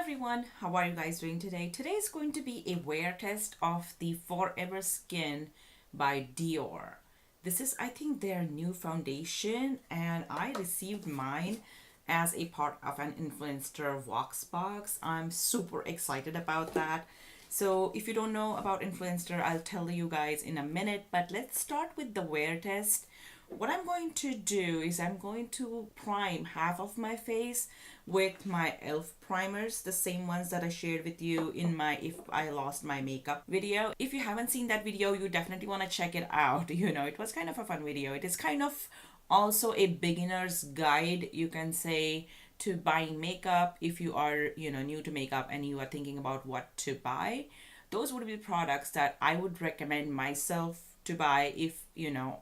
everyone, how are you guys doing today? Today is going to be a wear test of the Forever Skin by Dior. This is, I think, their new foundation, and I received mine as a part of an Influenster Vox box. I'm super excited about that. So if you don't know about Influenster, I'll tell you guys in a minute, but let's start with the wear test. What I'm going to do is I'm going to prime half of my face with my e.l.f. primers, the same ones that I shared with you in my If I Lost My Makeup video. If you haven't seen that video, you definitely want to check it out. It was kind of a fun video. It is kind of also a beginner's guide, you can say, to buying makeup. If you are, new to makeup and you are thinking about what to buy, those would be products that I would recommend myself to buy if,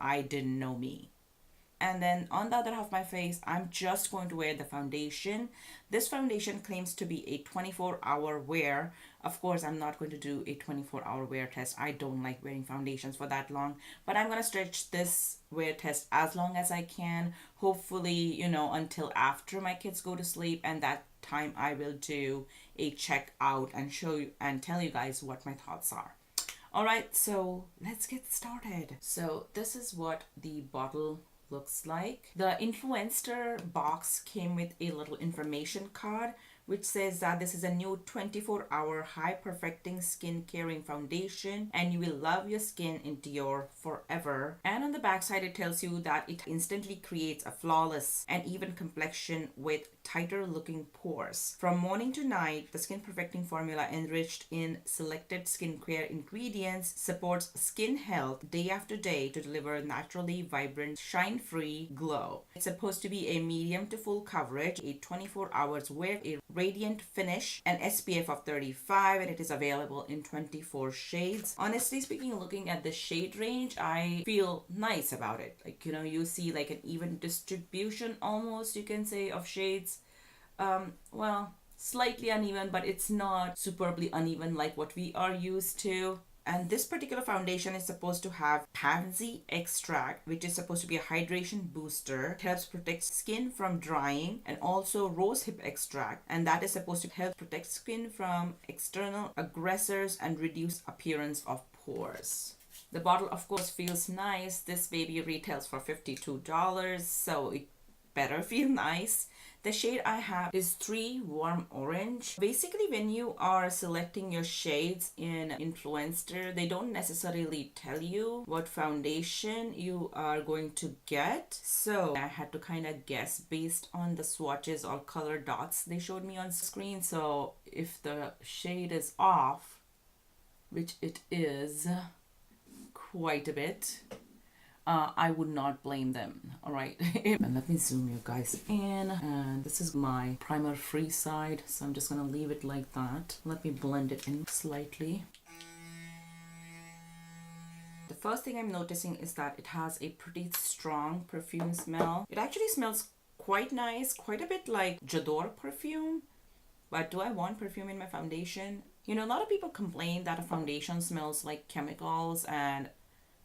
I didn't know me. And then on the other half of my face, I'm just going to wear the foundation. This foundation claims to be a 24-hour wear. Of course, I'm not going to do a 24-hour wear test. I don't like wearing foundations for that long. But I'm going to stretch this wear test as long as I can. Hopefully, until after my kids go to sleep. And that time I will do a check out and show you and tell you guys what my thoughts are. Alright, so let's get started. So this is what the bottle looks like. The Influenster box came with a little information card which says that this is a new 24-hour high perfecting skin caring foundation and you will love your skin in Dior forever. And on the back side it tells you that it instantly creates a flawless and even complexion with tighter looking pores. From morning to night, the skin perfecting formula enriched in selected skincare ingredients supports skin health day after day to deliver naturally vibrant, shine-free glow. It's supposed to be a medium to full coverage, a 24 hours wear, a radiant finish, an SPF of 35, and it is available in 24 shades. Honestly speaking, looking at the shade range, I feel nice about it. You see like an even distribution almost, you can say, of shades. Well, slightly uneven, but it's not superbly uneven like what we are used to. And this particular foundation is supposed to have pansy extract, which is supposed to be a hydration booster. It helps protect skin from drying, and also rosehip extract, and that is supposed to help protect skin from external aggressors and reduce appearance of pores. The bottle, of course, feels nice. This baby retails for $52, so it better feel nice. The shade I have is 3 Warm Orange. Basically, when you are selecting your shades in Influenster, they don't necessarily tell you what foundation you are going to get. So I had to kind of guess based on the swatches or color dots they showed me on screen. So if the shade is off, which it is quite a bit, I would not blame them. All right. And let me zoom you guys in. And this is my primer free side. So I'm just going to leave it like that. Let me blend it in slightly. The first thing I'm noticing is that it has a pretty strong perfume smell. It actually smells quite nice, quite a bit like J'adore perfume. But do I want perfume in my foundation? A lot of people complain that a foundation smells like chemicals, and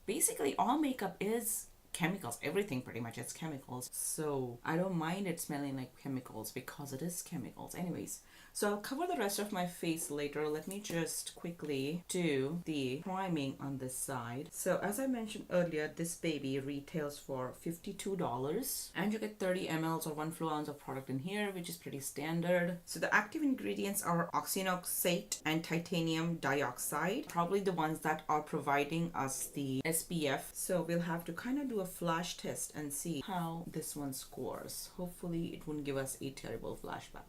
basically all makeup is chemicals. Everything pretty much is chemicals. So I don't mind it smelling like chemicals because it is chemicals. Anyways, so I'll cover the rest of my face later. Let me just quickly do the priming on this side. So as I mentioned earlier, this baby retails for $52 and you get 30 ml or 1 fluid ounce of product in here, which is pretty standard. So the active ingredients are oxynoxate and titanium dioxide, probably the ones that are providing us the SPF. So we'll have to kind of do a flash test and see how this one scores. Hopefully it won't give us a terrible flashback.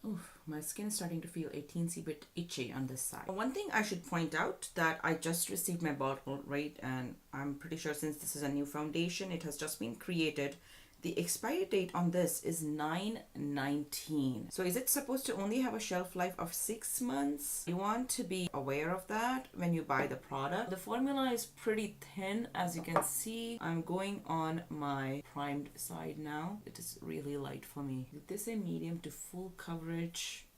Oof, my skin is starting to feel a teensy bit itchy on this side. One thing I should point out that I just received my bottle, right? And I'm pretty sure since this is a new foundation, it has just been created. The expiry date on this is 9/19. So is it supposed to only have a shelf life of 6 months? You want to be aware of that when you buy the product. The formula is pretty thin, as you can see. I'm going on my primed side now. It is really light for me. Did they say medium to full coverage?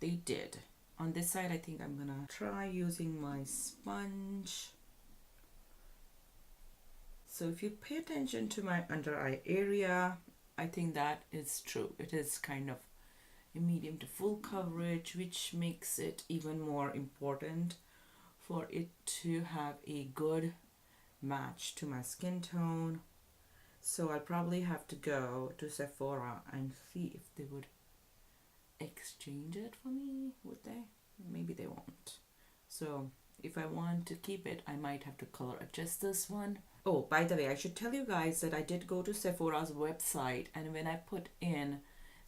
They did. On this side, I think I'm gonna try using my sponge. So if you pay attention to my under eye area, I think that is true. It is kind of a medium to full coverage, which makes it even more important for it to have a good match to my skin tone. So I'll probably have to go to Sephora and see if they would exchange it for me. Would they? Maybe they won't. So if I want to keep it, I might have to color adjust this one. Oh, by the way, I should tell you guys that I did go to Sephora's website, and when I put in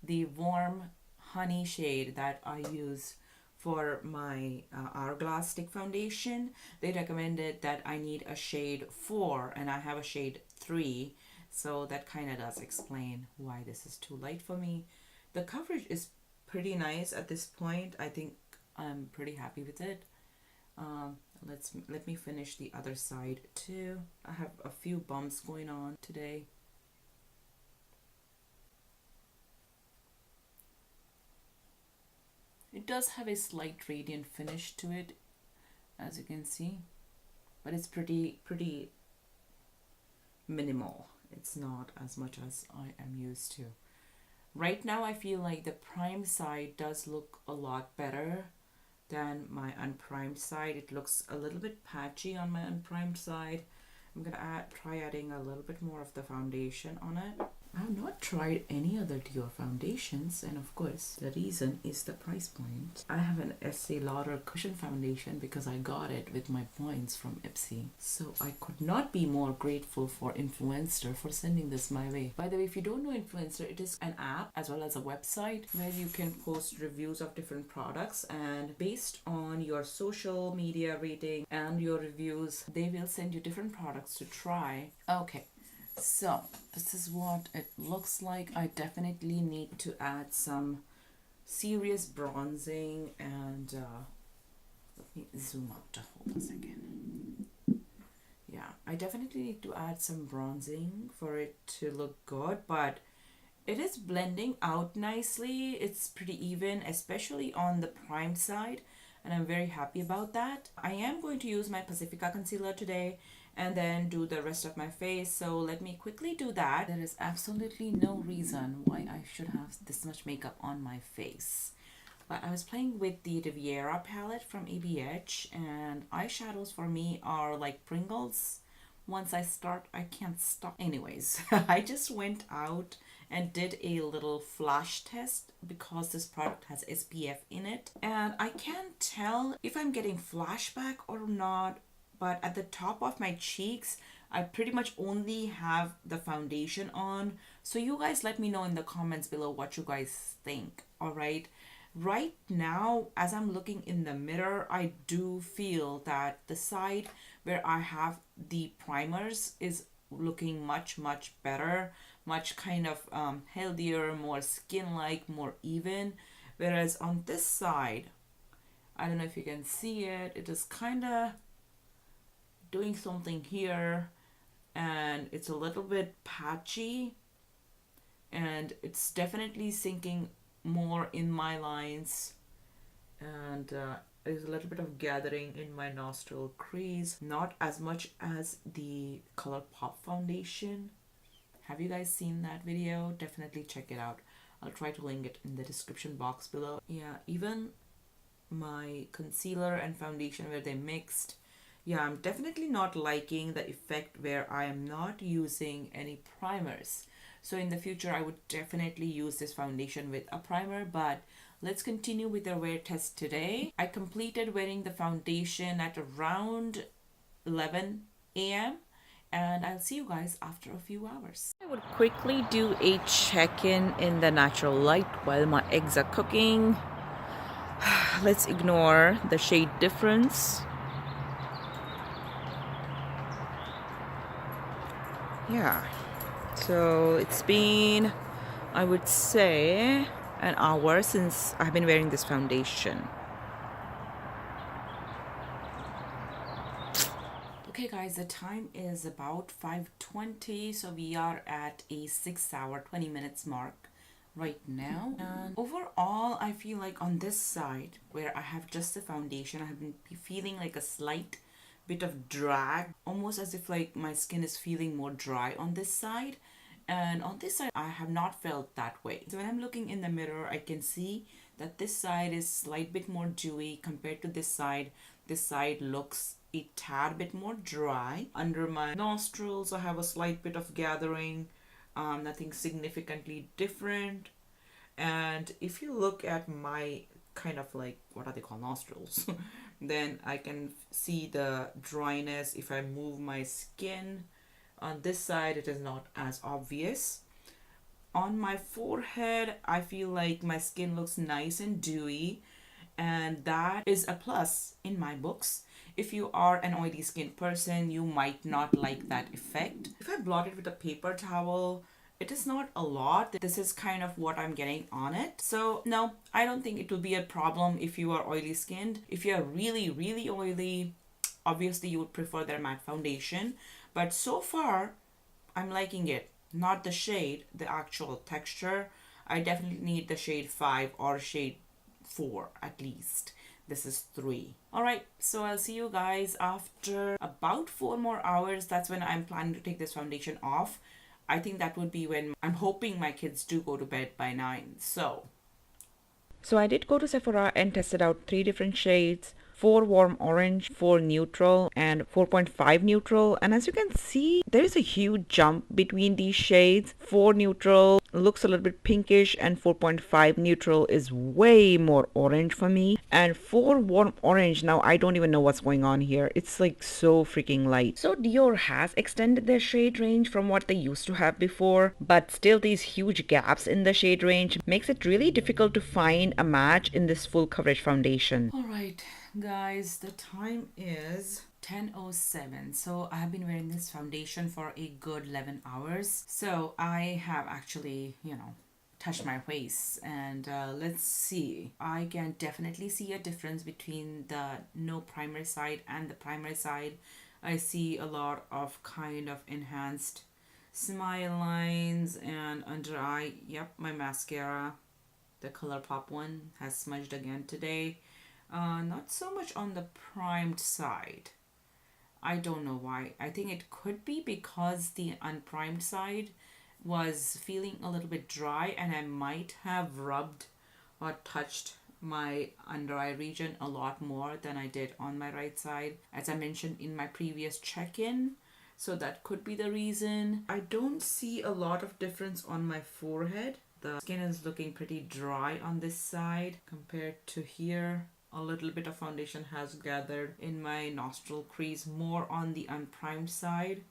the warm honey shade that I use for my Hourglass stick foundation, they recommended that I need a shade 4 and I have a shade 3. So that kind of does explain why this is too light for me. The coverage is pretty nice at this point. I think I'm pretty happy with it. Let me finish the other side too. I have a few bumps going on today. It does have a slight radiant finish to it, as you can see, but it's pretty minimal. It's not as much as I am used to. Right now I feel like the primed side does look a lot better than my unprimed side. It looks a little bit patchy on my unprimed side. I'm gonna try adding a little bit more of the foundation on it. I have not tried any other Dior foundations, and of course the reason is the price point. I have an Estee Lauder cushion foundation because I got it with my points from Ipsy. So I could not be more grateful for Influenster for sending this my way. By the way, if you don't know Influencer, it is an app as well as a website where you can post reviews of different products, and based on your social media rating and your reviews, they will send you different products to try. Okay. So this is what it looks like. I definitely need to add some serious bronzing, and let me zoom out to hold a second. Yeah, I definitely need to add some bronzing for it to look good, but it is blending out nicely. It's pretty even, especially on the primed side, and I'm very happy about that. I am going to use my Pacifica concealer today and then do the rest of my face. So let me quickly do that. There is absolutely no reason why I should have this much makeup on my face. But I was playing with the Riviera palette from ABH, and eyeshadows for me are like Pringles. Once I start, I can't stop. Anyways, I just went out and did a little flash test because this product has SPF in it. And I can't tell if I'm getting flashback or not, but at the top of my cheeks, I pretty much only have the foundation on. So you guys let me know in the comments below what you guys think, all right? Right now, as I'm looking in the mirror, I do feel that the side where I have the primers is looking much better, much kind of healthier, more skin-like, more even. Whereas on this side, I don't know if you can see it, it is kind of doing something here, and it's a little bit patchy, and it's definitely sinking more in my lines, and there's a little bit of gathering in my nostril crease, not as much as the ColourPop foundation. Have you guys seen that video? Definitely check it out. I'll try to link it in the description box below. Yeah, even my concealer and foundation where they mixed, yeah, I'm definitely not liking the effect where I am not using any primers. So in the future, I would definitely use this foundation with a primer, but let's continue with our wear test today. I completed wearing the foundation at around 11 a.m. and I'll see you guys after a few hours. I would quickly do a check-in in the natural light while my eggs are cooking. Let's ignore the shade difference. Yeah, so it's been, I would say, an hour since I've been wearing this foundation. Okay guys, the time is about 5:20, so we are at a 6-hour 20 minutes mark right now. And overall, I feel like on this side where I have just the foundation, I have been feeling like a slight bit of drag, almost as if like my skin is feeling more dry on this side. And on this side, I have not felt that way. So when I'm looking in the mirror, I can see that this side is slight bit more dewy compared to this side. This side looks a tad bit more dry. Under my nostrils, I have a slight bit of gathering, nothing significantly different. And if you look at my kind of like, what are they called, nostrils, then I can see the dryness. If I move my skin on this side, it is not as obvious. On my forehead, I feel like my skin looks nice and dewy, and that is a plus in my books. If you are an oily skin person, you might not like that effect. If I blot it with a paper towel, it is not a lot. This is kind of what I'm getting on it. So no, I don't think it will be a problem if you are oily skinned. If you are really, really oily, obviously you would prefer their matte foundation. But so far, I'm liking it. Not the shade, the actual texture. I definitely need the shade 5 or shade 4 at least. This is 3. Alright, so I'll see you guys after about 4 more hours. That's when I'm planning to take this foundation off. I think that would be when I'm hoping my kids do go to bed by 9. So I did go to Sephora and tested out 3 different shades. 4 warm orange, 4 neutral, and 4.5 neutral. And as you can see, there is a huge jump between these shades. 4 neutral looks a little bit pinkish, and 4.5 neutral is way more orange for me. And 4 warm orange, now I don't even know what's going on here. It's like so freaking light. So Dior has extended their shade range from what they used to have before, but still these huge gaps in the shade range makes it really difficult to find a match in this full coverage foundation. Alright guys, the time is 10:07. So I have been wearing this foundation for a good 11 hours. So I have actually, touched my waist, and let's see. I can definitely see a difference between the no primer side and the primer side. I see a lot of kind of enhanced smile lines and under eye. Yep, my mascara, the ColourPop one, has smudged again today. Not so much on the primed side. I don't know why. I think it could be because the unprimed side was feeling a little bit dry, and I might have rubbed or touched my under eye region a lot more than I did on my right side, as I mentioned in my previous check-in. So that could be the reason. I don't see a lot of difference on my forehead. The skin is looking pretty dry on this side compared to here. A little bit of foundation has gathered in my nostril crease, more on the unprimed side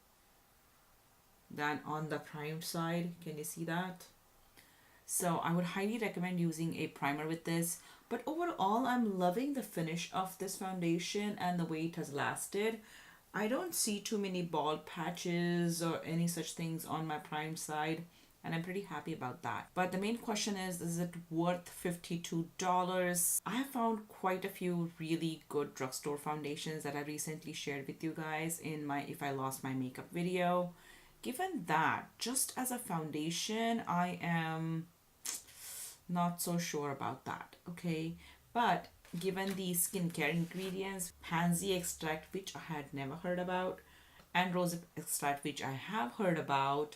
than on the primed side. Can you see that? So I would highly recommend using a primer with this. But overall, I'm loving the finish of this foundation and the way it has lasted. I don't see too many bald patches or any such things on my primed side, and I'm pretty happy about that. But the main question is it worth $52? I have found quite a few really good drugstore foundations that I recently shared with you guys in my If I Lost My Makeup video. Given that, just as a foundation, I am not so sure about that, okay? But given the skincare ingredients, pansy extract, which I had never heard about, and rose extract, which I have heard about,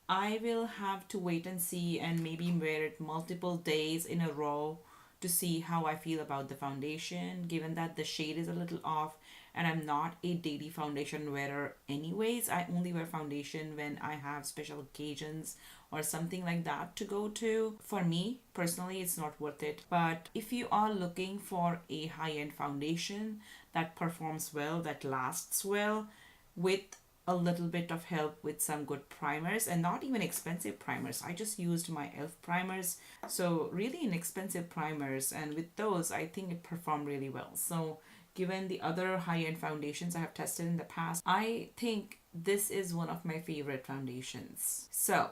I will have to wait and see and maybe wear it multiple days in a row to see how I feel about the foundation, given that the shade is a little off and I'm not a daily foundation wearer anyways. I only wear foundation when I have special occasions or something like that to go to. For me, personally, it's not worth it. But if you are looking for a high-end foundation that performs well, that lasts well, with a little bit of help with some good primers, and not even expensive primers. I just used my e.l.f. primers, so really inexpensive primers, and with those I think it performed really well. So given the other high-end foundations I have tested in the past, I think this is one of my favorite foundations. So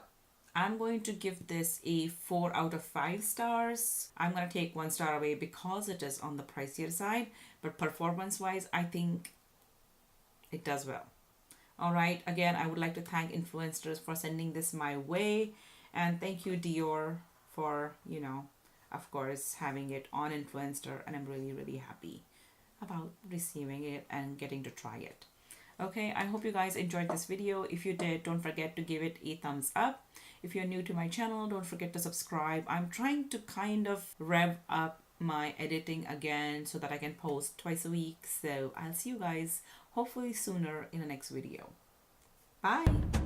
I'm going to give this a 4 out of 5 stars. I'm going to take 1 star away because it is on the pricier side, but performance wise I think it does well. Alright, again, I would like to thank Influencers for sending this my way. And thank you, Dior, for, of course, having it on Influencer. And I'm really, really happy about receiving it and getting to try it. Okay, I hope you guys enjoyed this video. If you did, don't forget to give it a thumbs up. If you're new to my channel, don't forget to subscribe. I'm trying to kind of rev up my editing again so that I can post twice a week. So I'll see you guys hopefully sooner in the next video. Bye.